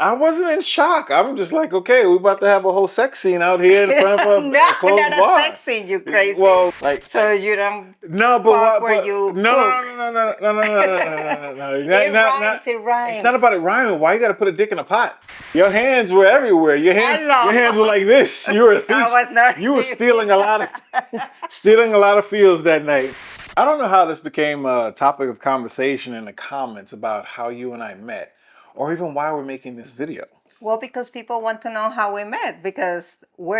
I wasn't in shock. I'm just like, okay, we're about to have a whole sex scene out here in front of a closed not bar. a sex scene, you crazy. Well, like, so you don't no, but fuck what? where But you no, cook. no, no, no, no, no, no, no, no, no, no, no. It rhymes, it rhymes. It's not about it rhyming. Why you got to put a dick in a pot? Your hands were everywhere. Your hands were like this. You were a thief. I was not. You were stealing a lot of feels that night. I don't know how this became a topic of conversation in the comments about how you and I met, or even why we're making this video. Well, because people want to know how we met, because we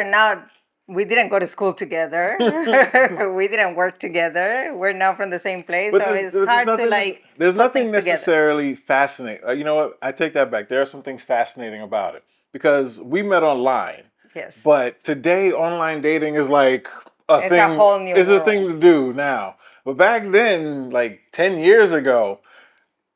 didn't go to school together. We didn't work together. We're not from the same place. But so it's hard to like. There's put nothing things together. necessarily fascinating. You know what? I take that back. There are some things fascinating about it because we met online. Yes. But today, online dating is like a thing. A whole new It's world. a thing to do now. But back then, like 10 years ago,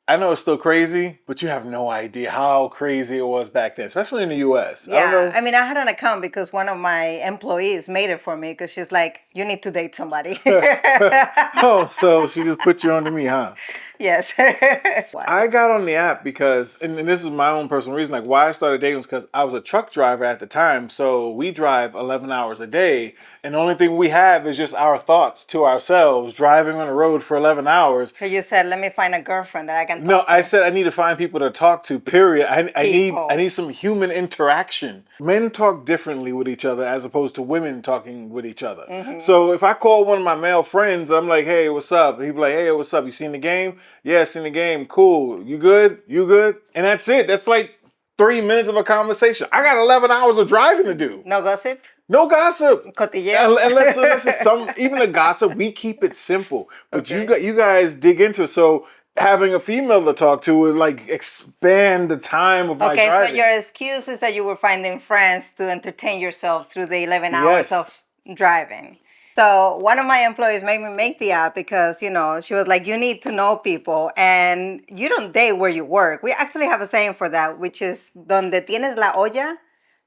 I know it's still crazy, but you have no idea how crazy it was back then, especially in the U.S. Yeah, I mean, I had an account because one of my employees made it for me because she's like, you need to date somebody. Oh, so she just put you on to me, huh? Yes. I got on the app because, and this is my own personal reason, like why I started dating was because I was a truck driver at the time. So we drive 11 hours a day. And the only thing we have is just our thoughts to ourselves driving on the road for 11 hours. So you said, let me find a girlfriend that I can talk No, to. I said I need to find people to talk to, period. I need some human interaction. Men talk differently with each other as opposed to women talking with each other. Mm-hmm. So if I call one of my male friends, I'm like, hey, what's up? He'd be like, hey, what's up? You seen the game? Yeah, seen the game. Cool. You good? You good? And that's it. That's like 3 minutes of a conversation. I got 11 hours of driving to do. No gossip? No gossip. Cotilleo. Unless it's some, even the gossip, we keep it simple. But you guys dig into it. So having a female to talk to would like expand the time of my driving. Okay, so your excuse is that you were finding friends to entertain yourself through the 11 hours of driving. So one of my employees made me make the app because, you know, she was like, you need to know people and you don't date where you work. We actually have a saying for that, which is, donde tienes la olla,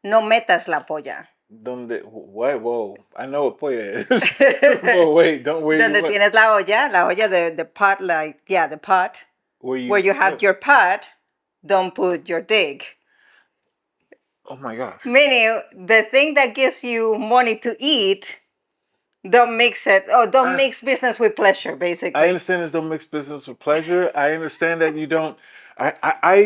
no metas la polla. Donde, what? Whoa, I know what polla is. Whoa, wait, don't wait. Donde tienes la olla, the pot, like, yeah, the pot. Where you have your pot, don't put your dick. Oh my God. Meaning, the thing that gives you money to eat, don't mix it, or don't mix business with pleasure, basically. I understand this, don't mix business with pleasure. I understand that you don't, I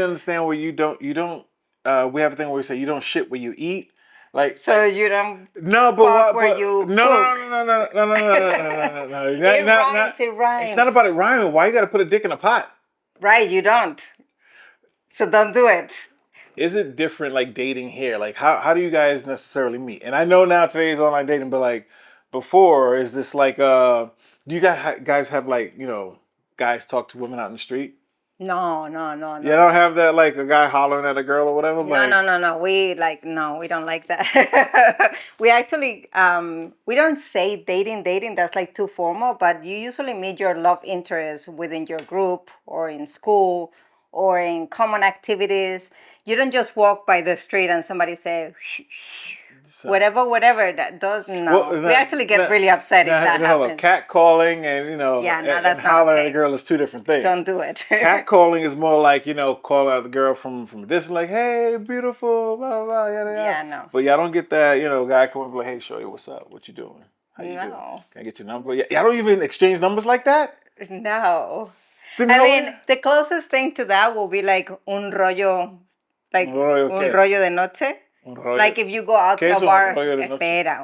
understand where you don't, we have a thing where we say you don't shit where you eat. Like, so you don't where you cook. No. It rhymes. It's not about it rhyming. Why you got to put a dick in a pot? Right, you don't. So don't do it. Is it different like dating here? Like how do you guys necessarily meet? And I know now today's online dating, but like before, is this like do you guys have like, you know, guys talk to women out in the street? No. You don't have that like a guy hollering at a girl or whatever? No. We don't like that. We actually we don't say dating. That's like too formal. But you usually meet your love interest within your group or in school or in common activities. You don't just walk by the street and somebody say whatever that does. No, we actually get really upset if that happens. Catcalling and, you know, that's and hollering not at a girl is two different things. Don't do it. Catcalling is more like, you know, calling out the girl from a distance, like, hey, beautiful, blah, blah, blah, yada, yada. Yeah, no. But y'all don't get that, you know, guy coming up like, hey, shorty, what's up? What you doing? How you doing? Can I get your number? Y'all don't even exchange numbers like that? No. I mean, the closest thing to that will be like un rollo, like un rollo de noche. Like if you go out to a bar,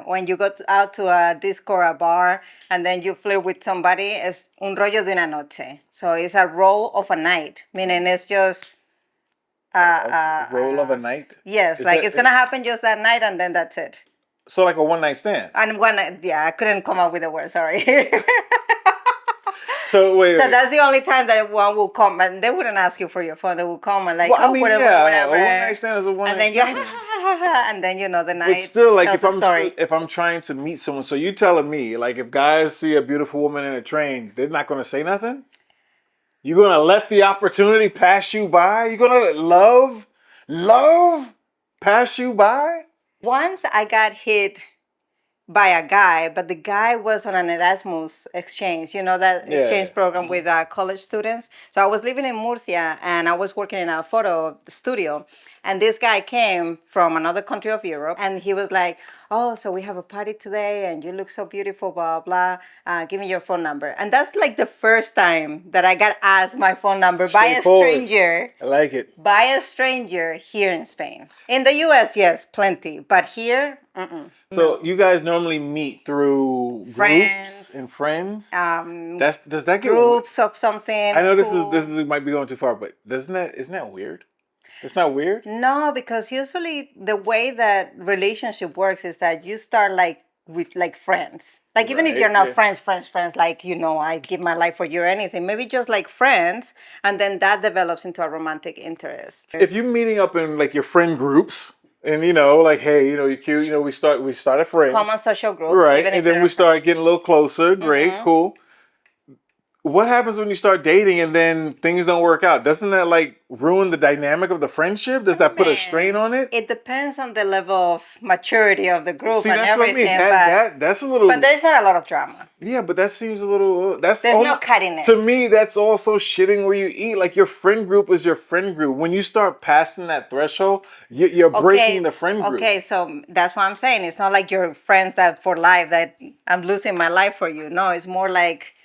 when you go out to a disco or a bar and then you flirt with somebody, it's un rollo de una noche. So it's a roll of a night, meaning it's just a roll of a night? Yes, it's going to happen just that night and then that's it. So like a one night stand? And I couldn't come up with a word, sorry. So that's the only time that one will come, and they wouldn't ask you for your phone. They will come and like, whatever. A one night stand is a one night stand. And then you know the night. But still, like if I'm trying to meet someone, so you telling me like if guys see a beautiful woman in a train, they're not going to say nothing? You're going to let the opportunity pass you by? You're going to let love pass you by? Once I got hit by a guy, but the guy was on an Erasmus exchange, that exchange program with college students. So I was living in Murcia and I was working in a photo studio. And this guy came from another country of Europe and he was like, oh, so we have a party today and you look so beautiful, blah, blah, give me your phone number. And that's like the first time that I got asked my phone number by a stranger. I like it. By a stranger here in Spain. In the US, yes, plenty. But here, So you guys normally meet through groups and friends. Does that get groups of something? I know this might be going too far, but isn't that weird? It's not weird? No, because usually the way that relationship works is that you start with friends. Like even if you're not friends, like, I give my life for you or anything, maybe just like friends, and then that develops into a romantic interest. If you're meeting up in like your friend groups, and like, hey, you're cute, we started friends. Common social groups. Right, and then we start getting a little closer. Great, cool. What happens when you start dating and then things don't work out? Doesn't that like ruin the dynamic of the friendship? Does that put a strain on it? It depends on the level of maturity of the group. See, and that's everything. What I mean. That's a little. But there's not a lot of drama. Yeah, but that seems a little. There's no cuttiness. To me, that's also shitting where you eat. Like your friend group is your friend group. When you start passing that threshold, you're breaking the friend group. Okay, so that's what I'm saying. It's not like you're friends that for life, that I'm losing my life for you. No, it's more like,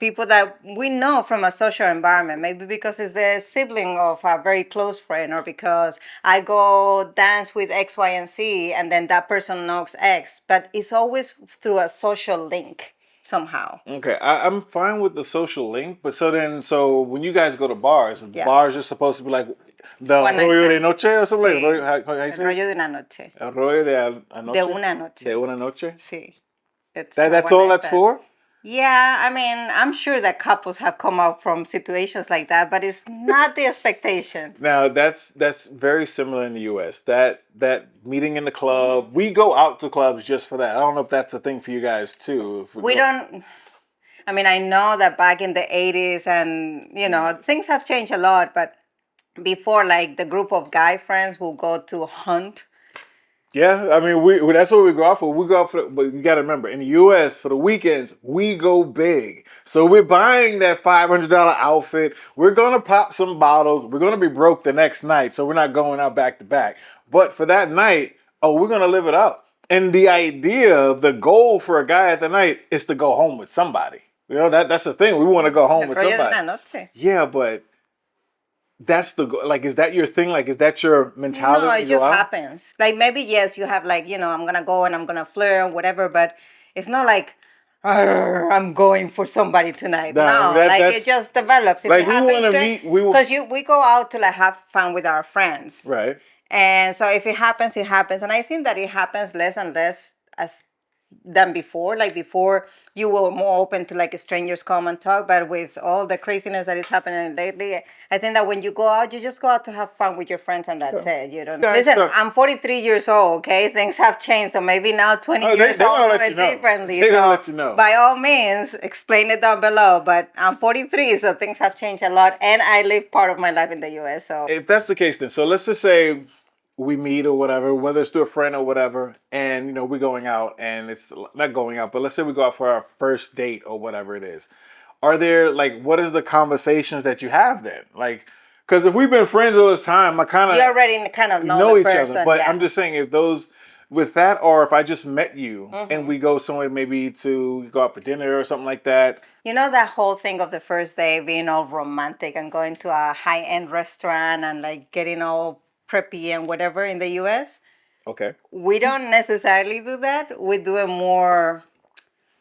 people that we know from a social environment, maybe because it's the sibling of a very close friend, or because I go dance with X, Y, and Z, and then that person knows X. But it's always through a social link somehow. Okay, I'm fine with the social link, but so when you guys go to bars, bars are supposed to be like the rollo de noche or something. Sí. How you say? El rollo de una noche. El rollo de anoche. De una noche. De una noche. Sí. That's all that's for? Yeah, I mean, I'm sure that couples have come up from situations like that, but it's not the expectation. Now, that's very similar in the U.S. That meeting in the club, we go out to clubs just for that. I don't know if that's a thing for you guys too. We don't. I mean, I know that back in the 80s and, things have changed a lot, but before, like, the group of guy friends will go to hunt. Yeah, I mean, we that's what we go out for. We go out for, but you got to remember, in the U.S., for the weekends, we go big. So we're buying that $500 outfit. We're going to pop some bottles. We're going to be broke the next night, so we're not going out back to back. But for that night, we're going to live it up. And the idea, the goal for a guy at the night is to go home with somebody. That's the thing. We want to go home with somebody. Yeah, but that's is that your thing? Like, is that your mentality? No, it just happens. Like, maybe, yes, you have like, I'm going to go and I'm going to flirt and whatever, but it's not like, I'm going for somebody tonight. It just develops. If like, we want to meet. Because we go out to like have fun with our friends. Right. And so if it happens, it happens. And I think that it happens less and less than before. Like before, you were more open to like strangers come and talk, but with all the craziness that is happening lately, I think that when you go out, you just go out to have fun with your friends, and that's it. You don't. Listen, I'm 43 years old. Okay, things have changed, so maybe now 20 years old do it differently. They're gonna let you know. By all means, explain it down below. But I'm 43, so things have changed a lot, and I live part of my life in the U.S. So if that's the case, then let's just say we meet or whatever, whether it's through a friend or whatever, and we're going out, and it's not going out, but let's say we go out for our first date or whatever it is. Are there what is the conversations that you have then? Like, because if we've been friends all this time, I kind of you already kind of know the each person, other. But I'm just saying, if those with that, or if I just met you and we go somewhere maybe to go out for dinner or something like that. That whole thing of the first day being all romantic and going to a high-end restaurant and like getting all preppy and whatever in the US. Okay. We don't necessarily do that. We do it more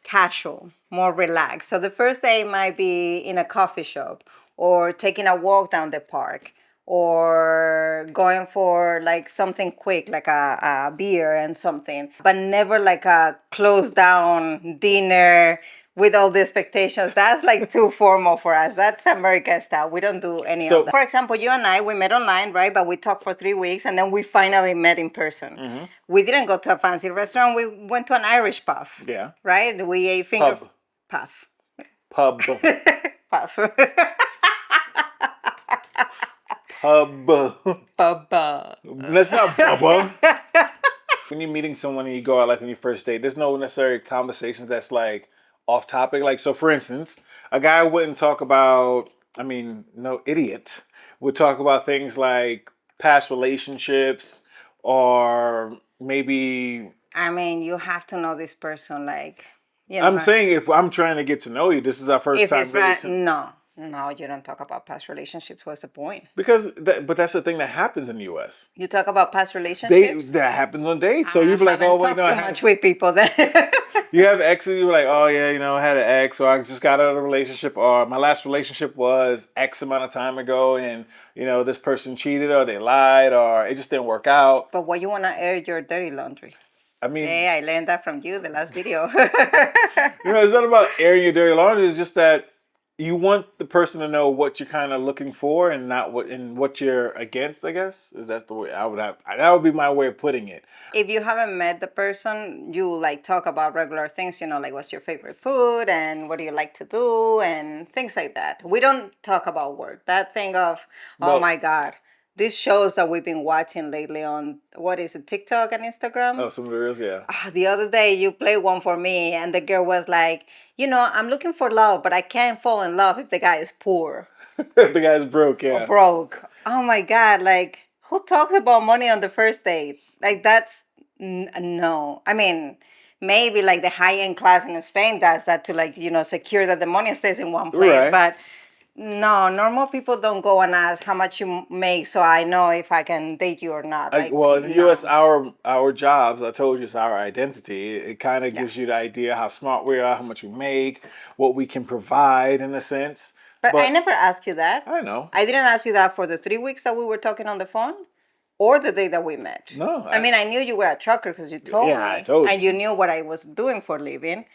casual, more relaxed. So the first day might be in a coffee shop or taking a walk down the park or going for like something quick, like a beer and something, but never like a closed down dinner with all the expectations. That's like too formal for us. That's American style. We don't do any of that. For example, you and I, we met online, right? But we talked for 3 weeks and then we finally met in person. We didn't go to a fancy restaurant. We went to an Irish pub. Yeah. Right? We ate puff. Pub. Puff. Pub. Bubba. That's not Bubba. when you're meeting someone and you go out like on your first date, there's no necessary conversations that's like off topic. Like, so for instance, a guy wouldn't talk about, I mean, no idiot would talk about things like past relationships or maybe. I mean, you have to know this person, like, I'm saying if I'm trying to get to know you, this is our first time. If it's no, you don't talk about past relationships. What's the point? But that's the thing that happens in the U.S. You talk about past relationships. That happens on dates. So you'd be like, oh wait, no, too much with people then. You have exes. You're like, oh yeah, I had an ex, or I just got out of a relationship, or my last relationship was X amount of time ago, and this person cheated, or they lied, or it just didn't work out. But why you wanna air your dirty laundry? I mean, hey, I learned that from you the last video. It's not about airing your dirty laundry. It's just that you want the person to know what you're kind of looking for and not what you're against, I guess. Is that the way that would be my way of putting it. If you haven't met the person, you like talk about regular things, like what's your favorite food and what do you like to do and things like that. We don't talk about work. That thing of, oh my God, these shows that we've been watching lately on, what is it, TikTok and Instagram? Oh, some of the reels, yeah. The other day you played one for me and the girl was like, I'm looking for love, but I can't fall in love if the guy is poor. The guy's broke, yeah. Or broke. Oh my God, like, who talks about money on the first date? Like, that's, no. I mean, maybe like the high-end class in Spain does that to like, secure that the money stays in one place. Right. But no, normal people don't go and ask how much you make so I know if I can date you or not. In the U.S., our jobs, I told you, it's our identity. It kind of gives you the idea how smart we are, how much we make, what we can provide in a sense. But I never asked you that. I know. I didn't ask you that for the 3 weeks that we were talking on the phone or the day that we met. No. I mean, I knew you were a trucker because you told me. I told you. And you knew what I was doing for a living.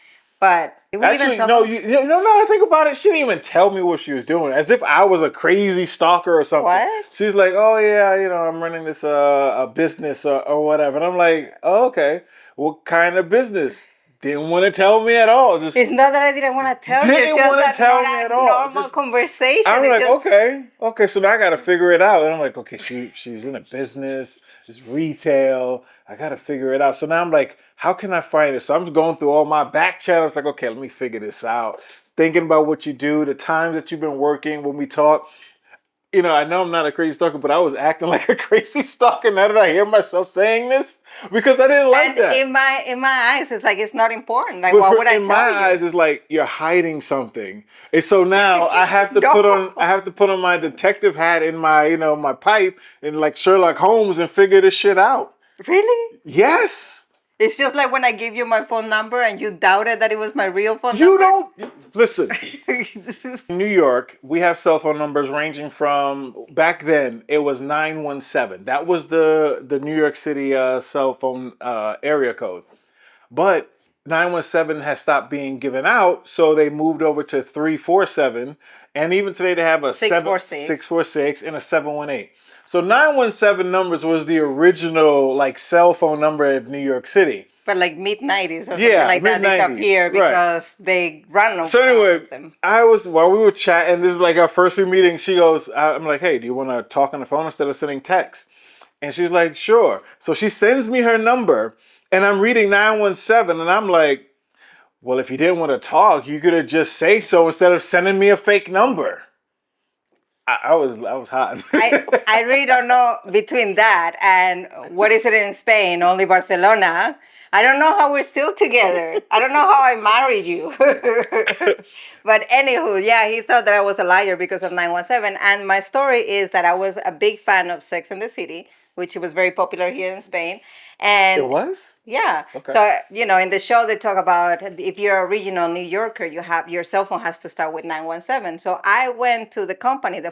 But actually, no, I think about it. She didn't even tell me what she was doing, as if I was a crazy stalker or something. What? She's like, oh yeah, I'm running this a business or whatever, and I'm like, oh, okay, what kind of business? Didn't want to tell me at all. It's not that I didn't want to tell you. Didn't want to tell me at all. Normal conversation. I'm like, okay. So now I got to figure it out, and I'm like, okay, she's in a business, it's retail. I got to figure it out. So now I'm like, how can I find it? So I'm going through all my back channels, like, okay, let me figure this out. Thinking about what you do, the times that you've been working when we talk. I know I'm not a crazy stalker, but I was acting like a crazy stalker. Now that I hear myself saying this, because I didn't like that. In my eyes, it's like it's not important. Like, why would I tell you? In my eyes, it's like you're hiding something. And so now I have to put on my detective hat in my my pipe and like Sherlock Holmes and figure this shit out. Really? Yes. It's just like when I gave you my phone number and you doubted that it was my real phone number. You don't listen. In New York, we have cell phone numbers ranging from, back then it was 917. That was the New York City cell phone area code. But 917 has stopped being given out, so they moved over to 347, and even today they have a 646 and a 718. So 917 numbers was the original like cell phone number in New York City. But like mid-90s or something like that disappeared because they ran So anyway, while we were chatting, this is like our first few meetings, she goes, I'm like, hey, do you want to talk on the phone instead of sending texts? And she's like, sure. So she sends me her number and I'm reading 917 and I'm like, well, if you didn't want to talk, you could have just say so instead of sending me a fake number. I was hot. I really don't know between that and what is it in Spain, only Barcelona. I don't know how we're still together. I don't know how I married you. But anywho, yeah, he thought that I was a liar because of 917. And my story is that I was a big fan of Sex and the City, which was very popular here in Spain. And it was? Yeah. Okay. So, in the show they talk about if you're a regional New Yorker, your cell phone has to start with 917. So I went to the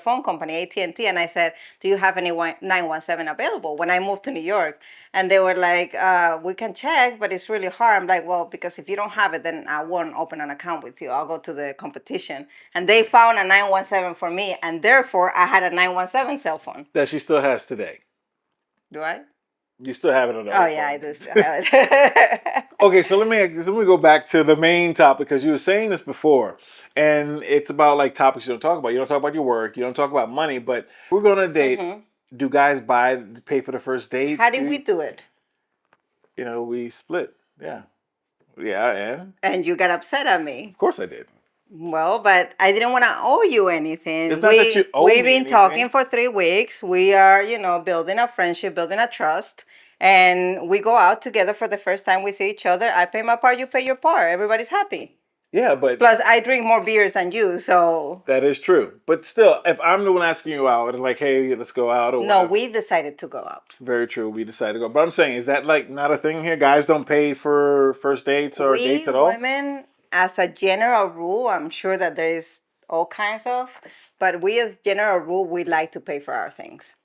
phone company, AT&T, and I said, do you have any 917 available when I moved to New York? And they were like, we can check, but it's really hard. I'm like, well, because if you don't have it, then I won't open an account with you. I'll go to the competition. And they found a 917 for me, and therefore I had a 917 cell phone. That she still has today. Do I? You still have it on the phone. Yeah, I do still have it. Okay, so let me go back to the main topic because you were saying this before, and it's about like topics you don't talk about. You don't talk about your work. You don't talk about money. But we're going on a date. Mm-hmm. Do guys pay for the first date? How did we do it? we split. Yeah. Yeah, and you got upset at me. Of course I did. Well, but I didn't want to owe you anything. It's not that you owe we've me been anything. talking for 3 weeks. We are, building a friendship, building a trust, and we go out together for the first time we see each other. I pay my part, you pay your part. Everybody's happy. Yeah, but plus I drink more beers than you, so that is true. But still, if I'm the one asking you out and like, hey, let's go out or no, whatever. we decided to go out. Very true. We decided to go. But I'm saying, is that like not a thing here? Guys don't pay for first dates or dates at all? Women, as a general rule, I'm sure that there is all kinds of, but we as general rule, we like to pay for our things.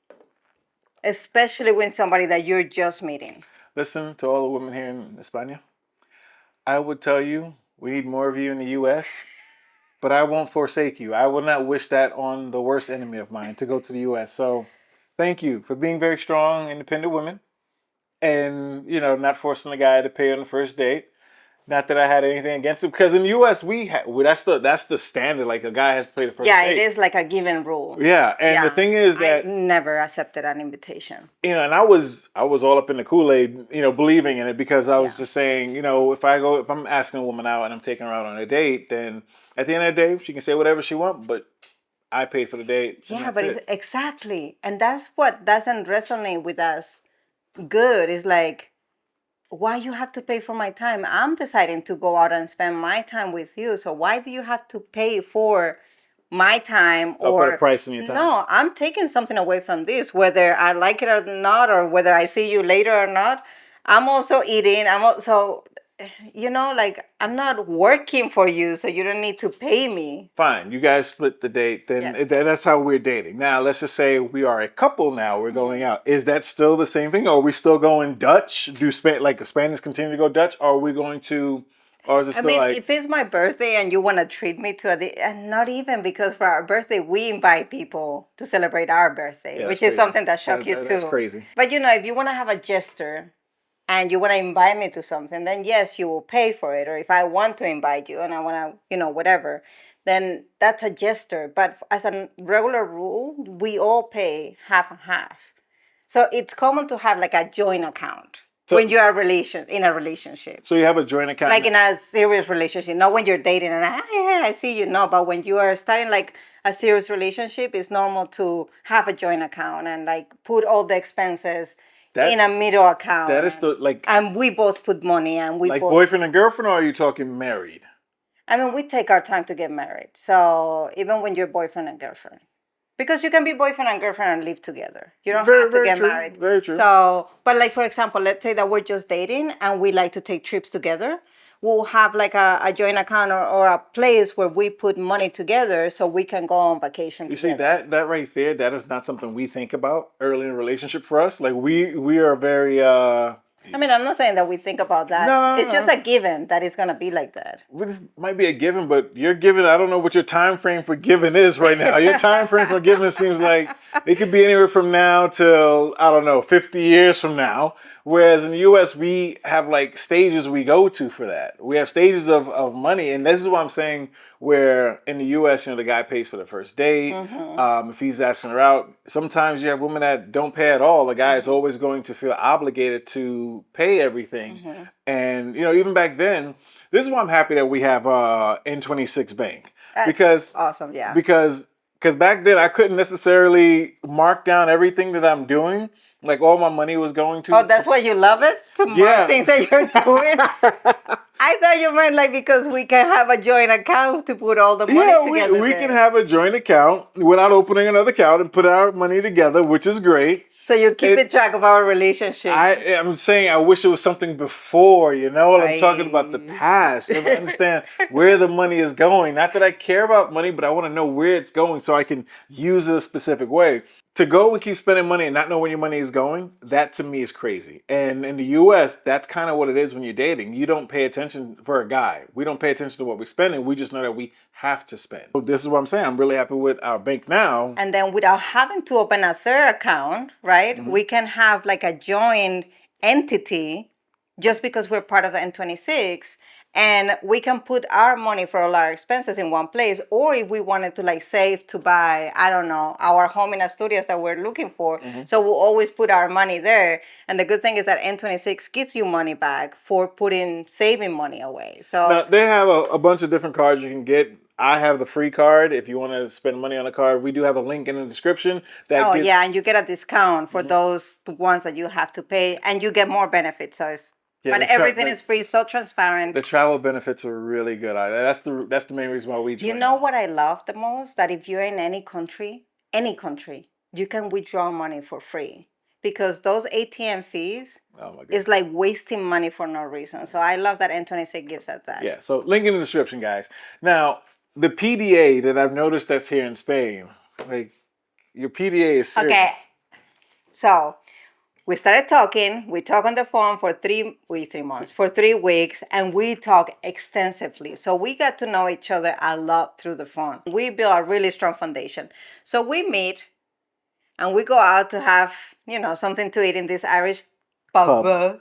Especially when somebody that you're just meeting. Listen to all the women here in España. I would tell you, we need more of you in the U.S., but I won't forsake you. I will not wish that on the worst enemy of mine to go to the U.S. So thank you for being very strong, independent women and, not forcing the guy to pay on the first date. Not that I had anything against it, because in the U.S. that's the standard. Like a guy has to pay the first date. Yeah, it is like a given rule. Yeah, and the thing is that I never accepted an invitation. And I was all up in the Kool-Aid, believing in it because I was just saying, if I'm asking a woman out and I'm taking her out on a date, then at the end of the day she can say whatever she wants, but I paid for the date. Yeah, but it's exactly, and that's what doesn't resonate with us. Good, it's like, why you have to pay for my time? I'm deciding to go out and spend my time with you. So why do you have to pay for my time or put a price on your time? No, I'm taking something away from this, whether I like it or not, or whether I see you later or not. I'm also eating. I'm also, I'm not working for you, so you don't need to pay me. Fine, you guys split the date, then that's how we're dating. Now, let's just say we are a couple now, we're going out. Is that still the same thing? Or are we still going Dutch? Do Spanish continue to go Dutch? Or are we going to, or is it still if it's my birthday and you want to treat me to and not even because for our birthday, we invite people to celebrate our birthday, which is something that shocked you too. That's crazy. But if you want to have a gesture, and you want to invite me to something, then yes, you will pay for it. Or if I want to invite you and I want to, whatever, then that's a gesture. But as a regular rule, we all pay half and half. So it's common to have like a joint account when you are in a relationship. So you have a joint account? Like in a serious relationship, not when you're dating and I see you, no, but when you are starting like a serious relationship, it's normal to have a joint account and like put all the expenses in a middle account. That is and we both put money and we both, boyfriend and girlfriend, or are you talking married? I mean, we take our time to get married. So even when you're boyfriend and girlfriend, because you can be boyfriend and girlfriend and live together. You don't have to get married. Very true. So, but like for example, let's say that we're just dating and we like to take trips together. We'll have like a joint account or a place where we put money together so we can go on vacation together. You see, that right there, that is not something we think about early in a relationship for us. Like we are very I mean, I'm not saying that we think about that. No, it's just a given that it's going to be like that. This might be a given, but you're giving, I don't know what your time frame for giving is right now. Your time frame for giving seems like it could be anywhere from now till, I don't know, 50 years from now. Whereas in the U.S., we have like stages we go to for that. We have stages of money. And this is what I'm saying, where in the U.S., the guy pays for the first date. Mm-hmm. If he's asking her out, sometimes you have women that don't pay at all. The guy is always going to feel obligated to pay everything. Mm-hmm. And, even back then, this is why I'm happy that we have N26 Bank. That's awesome, yeah. Because back then I couldn't necessarily mark down everything that I'm doing. Like all my money was going to. Oh, that's why you love it? To mark things that you're doing? I thought you meant like because we can have a joint account to put all the money together. We can have a joint account without opening another account and put our money together, which is great. So you're keeping track of our relationship. I'm saying I wish it was something before, I'm talking about the past. I understand where the money is going. Not that I care about money, but I want to know where it's going so I can use it a specific way. To go and keep spending money and not know where your money is going, that to me is crazy. And in the U.S., that's kind of what it is when you're dating. You don't pay attention for a guy. We don't pay attention to what we're spending. We just know that we have to spend. So this is what I'm saying. I'm really happy with our bank now. And then without having to open a third account, right? Mm-hmm. We can have like a joint entity just because we're part of the N26. And we can put our money for all our expenses in one place. Or if we wanted to like save to buy, I don't know, our home in Asturias that we're looking for. So we'll always put our money there. And the good thing is that N26 gives you money back for saving money away. So now, they have a bunch of different cards you can get. I have the free card. If you want to spend money on a card, we do have a link in the description. Yeah, and you get a discount for those ones that you have to pay, and you get more benefits. So it's but everything is free, so transparent. The travel benefits are really good. That's the main reason why we joined. You know what I love the most? That if you're in any country, you can withdraw money for free. Because those ATM fees is like wasting money for no reason. So I love that N26 gives us that. Yeah, so link in the description, guys. Now, the PDA that I've noticed that's here in Spain, like, your PDA is serious. Okay, so we started talking. We talk on the phone for 3 months, for 3 weeks, and we talk extensively. So we got to know each other a lot through the phone. We built a really strong foundation. So we meet, and we go out to have, something to eat in this Irish pub.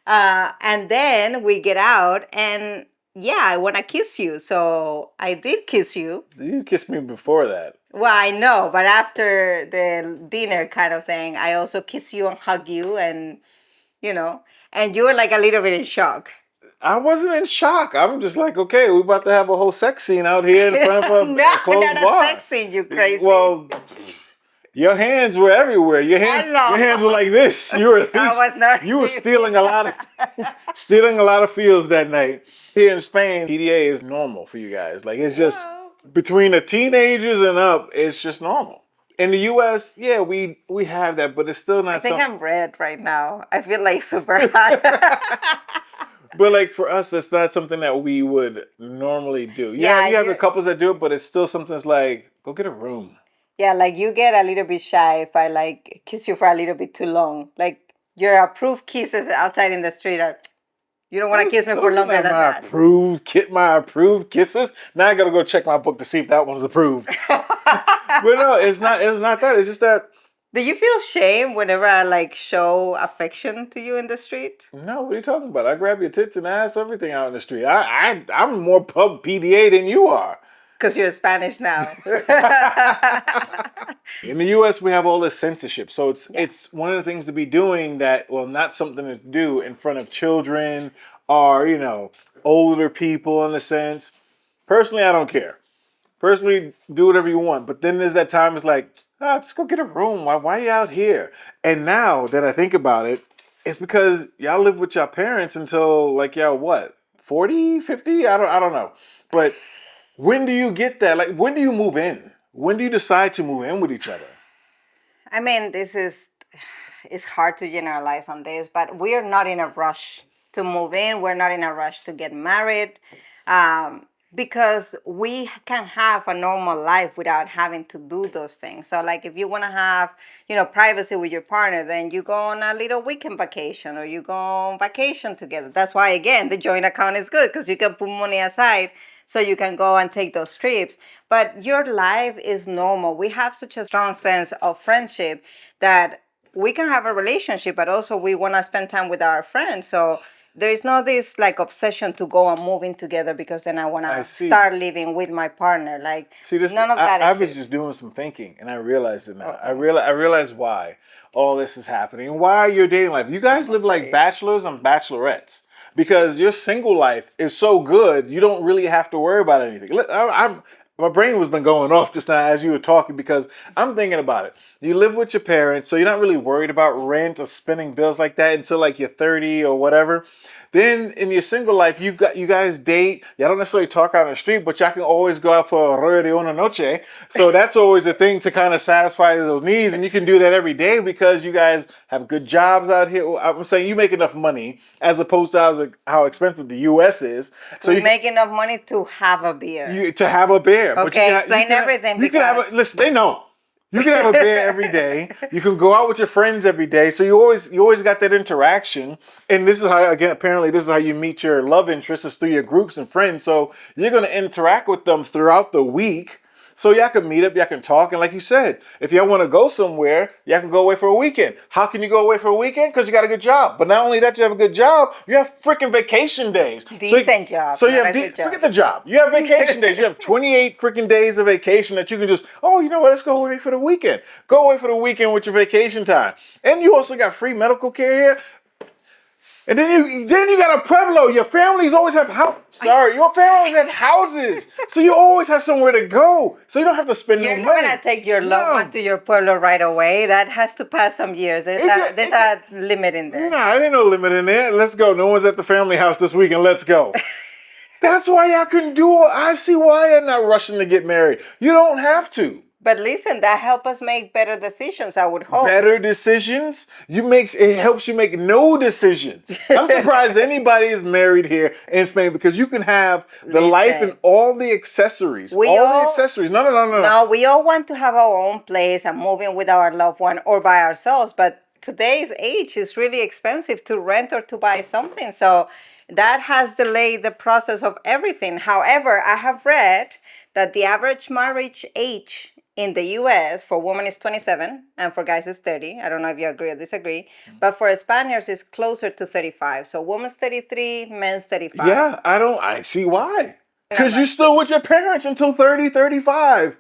And then we get out, and I want to kiss you. So I did kiss you. You kissed me before that. Well, I know, but after the dinner kind of thing, I also kiss you and hug you, and and you were like a little bit in shock. I wasn't in shock. I'm just like, okay, we're about to have a whole sex scene out here in front of a closed bar. A sex scene, you crazy. Well, your hands were everywhere. Your hands were like this. You were a thief. I was not. You were stealing a lot of feels that night. Here in Spain, PDA is normal for you guys. Like, it's just between the teenagers and up, it's just normal. In the U.S., we have that, but it's still not. I think I'm red right now. I feel like super hot. But like for us, that's not something that we would normally do. Yeah, you have the couples that do it, but it's still something that's like, go get a room. Yeah, like you get a little bit shy if I like kiss you for a little bit too long. Like your approved kisses outside in the street are. You don't want to kiss me for longer than that. My approved kisses. Now I gotta go check my book to see if that one's approved. But no, it's not. It's not that. It's just that. Do you feel shame whenever I like show affection to you in the street? No, what are you talking about? I grab your tits and ass, everything out in the street. I'm more pub PDA than you are. Because you're Spanish now. In the U.S., we have all this censorship. So it's one of the things to be doing that, not something to do in front of children or, older people in a sense. Personally, I don't care. Personally, do whatever you want. But then there's that time it's like, just go get a room. Why are you out here? And now that I think about it, it's because y'all live with your parents until like y'all what? 40, 50? I don't know. But when do you get that? Like, when do you move in? When do you decide to move in with each other? I mean, it's hard to generalize on this, but we are not in a rush to move in. We're not in a rush to get married because we can have a normal life without having to do those things. So like if you want to have, privacy with your partner, then you go on a little weekend vacation or you go on vacation together. That's why, again, the joint account is good because you can put money aside so you can go and take those trips. But your life is normal. We have such a strong sense of friendship that we can have a relationship, but also we want to spend time with our friends. So there is no this like obsession to go and move in together because then I want to start living with my partner. Like, none of that I was just doing some thinking and I realized it now. Okay. I realized why all this is happening. Why your dating life. You guys live like bachelors and bachelorettes. Because your single life is so good, you don't really have to worry about anything. My brain was been going off just now as you were talking because I'm thinking about it. You live with your parents, so you're not really worried about rent or spending bills like that until like you're 30 or whatever. Then in your single life, you guys date. Y'all don't necessarily talk out on the street, but y'all can always go out for a rollo de una noche. So that's always a thing to kind of satisfy those needs. And you can do that every day because you guys have good jobs out here. I'm saying you make enough money as opposed to how expensive the U.S. is. So you make enough money to have a beer. To have a beer. Okay, explain everything. Listen, they know. You can have a beer every day. You can go out with your friends every day. So you always got that interaction. And this is how, again, apparently this is how you meet your love interests is through your groups and friends. So you're going to interact with them throughout the week. So y'all can meet up, y'all can talk, and like you said, if y'all want to go somewhere, y'all can go away for a weekend. How can you go away for a weekend? Because you got a good job. But not only that, you have a good job, you have freaking vacation days. Decent job. So you have forget the job. You have vacation days. You have 28 freaking days of vacation that you can just, oh, you know what? Let's go away for the weekend. Go away for the weekend with your vacation time. And you also got free medical care here. And then you got a Pueblo. Your families always have your families have houses. So you always have somewhere to go. So you don't have to spend no money. You're not gonna take your loved one to your Pueblo right away. That has to pass some years. There's a limit in there. Nah, there ain't no limit in there. Let's go. No one's at the family house this weekend. Let's go. That's why y'all can do all. I see why you're not rushing to get married. You don't have to. But listen, that helps us make better decisions, I would hope. Better decisions? It helps you make no decision. I'm surprised anybody is married here in Spain because you can have the life and all the accessories. The accessories. No. No, we all want to have our own place and move in with our loved one or by ourselves. But today's age is really expensive to rent or to buy something. So that has delayed the process of everything. However, I have read that the average marriage age in the US for women is 27 and for guys is 30. I don't know if you agree or disagree. But for Spaniards, it's closer to 35. So women's 33, men's 35. Yeah, I see why. Because you're still with your parents until 30, 35.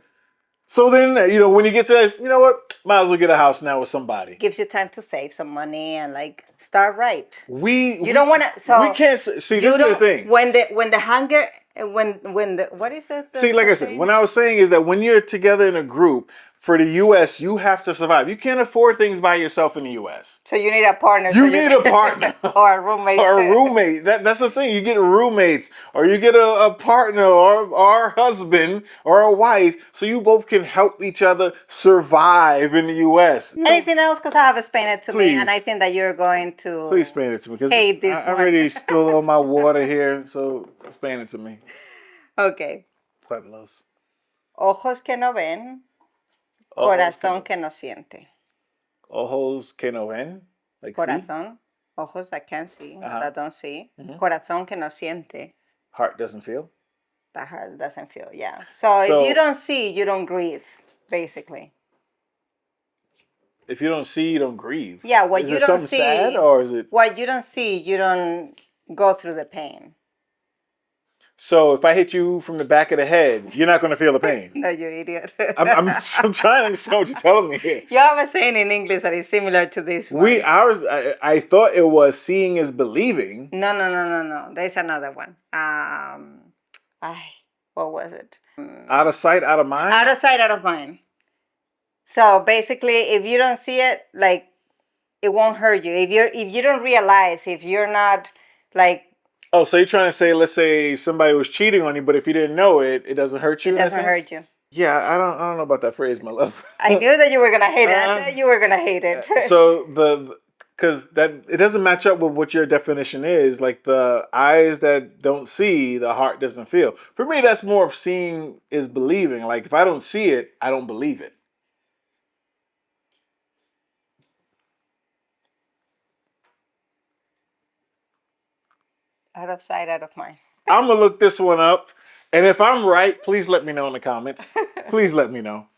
So then, when you get to this, you know what? Might as well get a house now with somebody. Gives you time to save some money and start right. You don't want to. So we can't see. This is the thing. When the hunger. What is it? See, like I said, what I was saying is that when you're together in a group, for the U.S., you have to survive. You can't afford things by yourself in the U.S. So you need a partner. You need a partner. Or a roommate. Or a roommate. That's the thing. You get roommates, or you get a partner, or a husband, or a wife, so you both can help each other survive in the U.S. Anything else? Because I have explained it to me, and I think that you're going to... Please explain it to me, because I already spilled all my water here, so explain it to me. Okay. Pueblos. Ojos que no ven. Corazón que no siente. Ojos que no ven? Like Corazón. See? Ojos that can't see, that don't see. Corazón que no siente. Heart doesn't feel? The heart doesn't feel, yeah. So if you don't see, you don't grieve, basically. If you don't see, you don't grieve? Yeah, what you don't see. Sad, or is it? What you don't see, you don't go through the pain. So if I hit you from the back of the head, you're not going to feel the pain. No, you idiot. I'm trying to understand what you're telling me here. You have a saying in English that is similar to this one. I thought it was seeing is believing. No. There's another one. What was it? Out of sight, out of mind? Out of sight, out of mind. So basically, if you don't see it, it won't hurt you. If you don't realize, if you're not Oh, so you're trying to say, let's say somebody was cheating on you, but if you didn't know it, it doesn't hurt you? It doesn't hurt you. Yeah, I don't know about that phrase, my love. I knew that you were gonna hate it. I said you were gonna hate it. So because it doesn't match up with what your definition is. Like the eyes that don't see, the heart doesn't feel. For me, that's more of seeing is believing. Like if I don't see it, I don't believe it. Out of sight, out of mind. I'm going to look this one up. And if I'm right, please let me know in the comments. Please let me know.